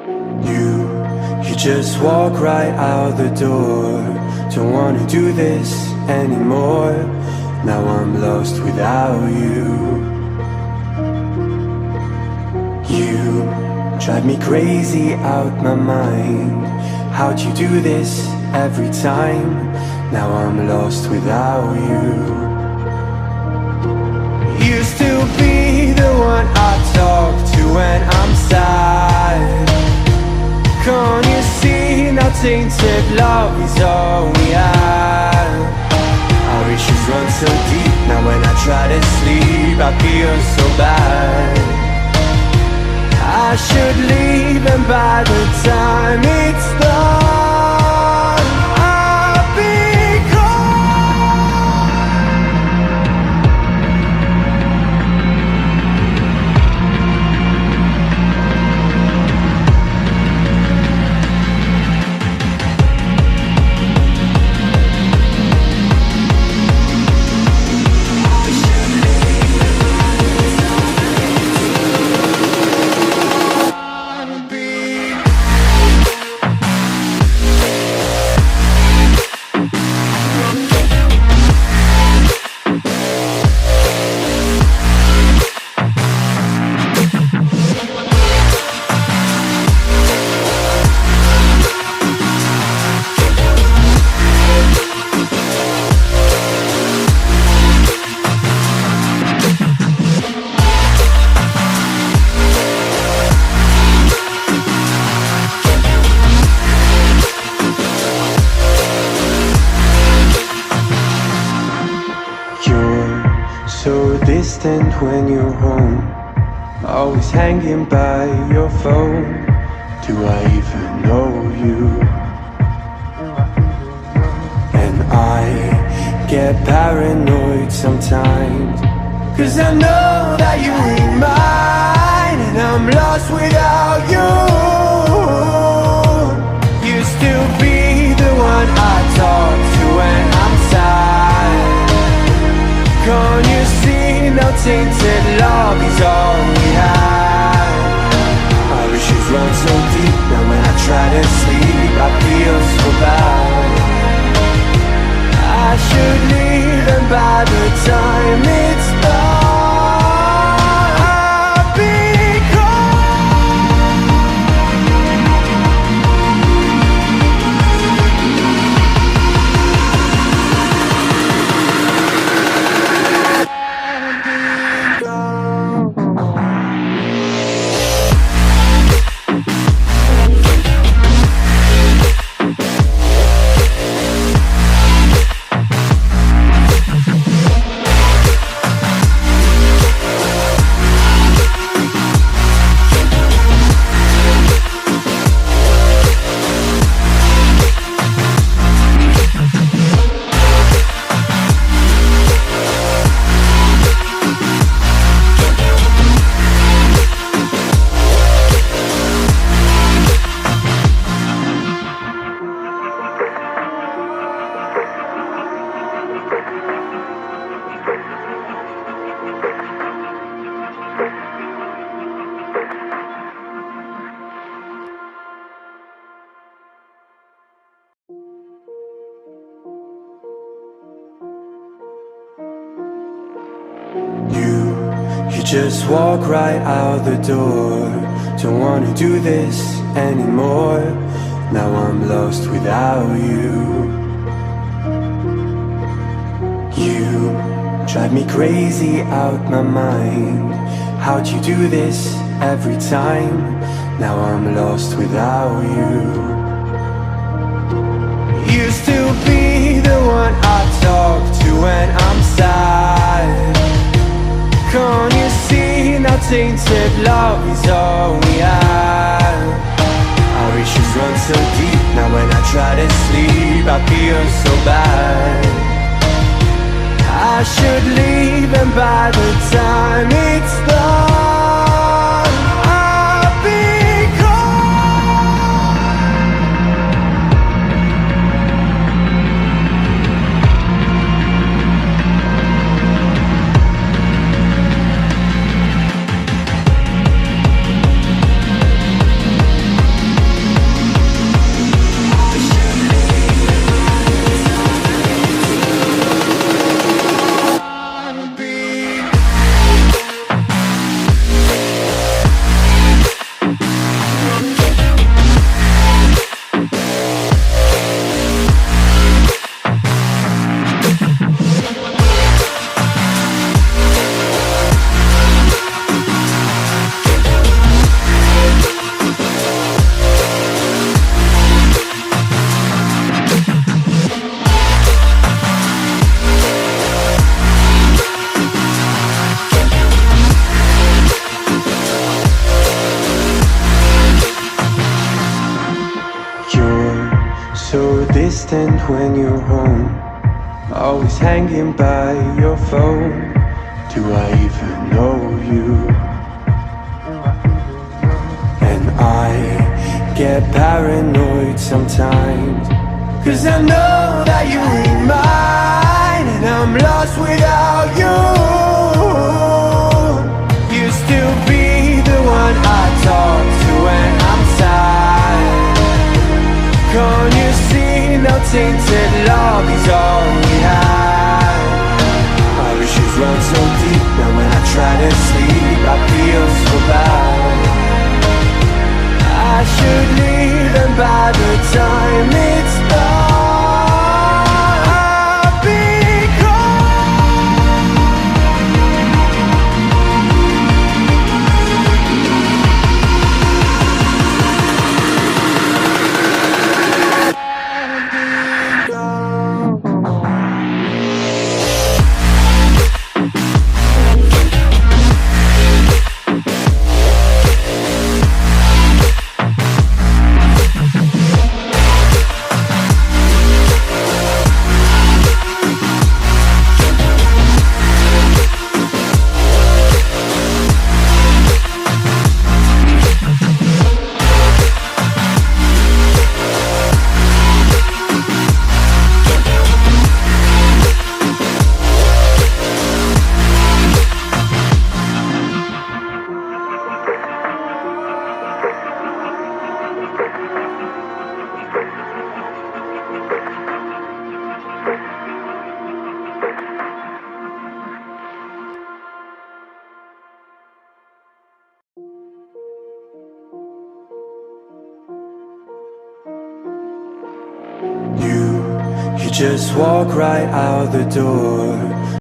You just walk right out the door. Don't wanna do this anymore. Now I'm lost without you. You drive me crazy out my mind. How'd you do this every time? Now I'm lost without you. Used to be the one I talk to when I'm sad. Can't you see now tainted love is all we have? Our issues run so deep. Now when I try to sleep I feel so bad. I should leave, and by the time it's done I'll be gone. Distant when you're home, always hanging by your phone. Do I even know you? And I get paranoid sometimes, 'cause I know that you ain't mine, and I'm lost without you. Used to be the one I talk to when I'm sad. Can't you see now tainted love is all we have? Our issues run so deep. Now when I try to sleep I feel so bad. I should leave, and by the time it's done I'll be You just walk right out the door. Don't wanna do this anymore. Now I'm lost without you. You drive me crazy out my mind. How'd you do this every time? Now I'm lost without you. Used to be the one I talk to when I'm sad. Can't you see now tainted love is all we have? Our issues run so deep. Now when I try to sleep I feel so bad. I should leave, and by the time it's done I'll be distant when you're home, always hanging by your phone. Do I even know you? And I get paranoid sometimes, 'cause I know that you ain't mine, and I'm lost without you. You still be the one I talk to when I'm sad. Can't you see now tainted love is all we have? Our issues run so deep, now when I try to sleep I feel so bad. I should leave, and by the time it's done I'll be You just walk right out the door.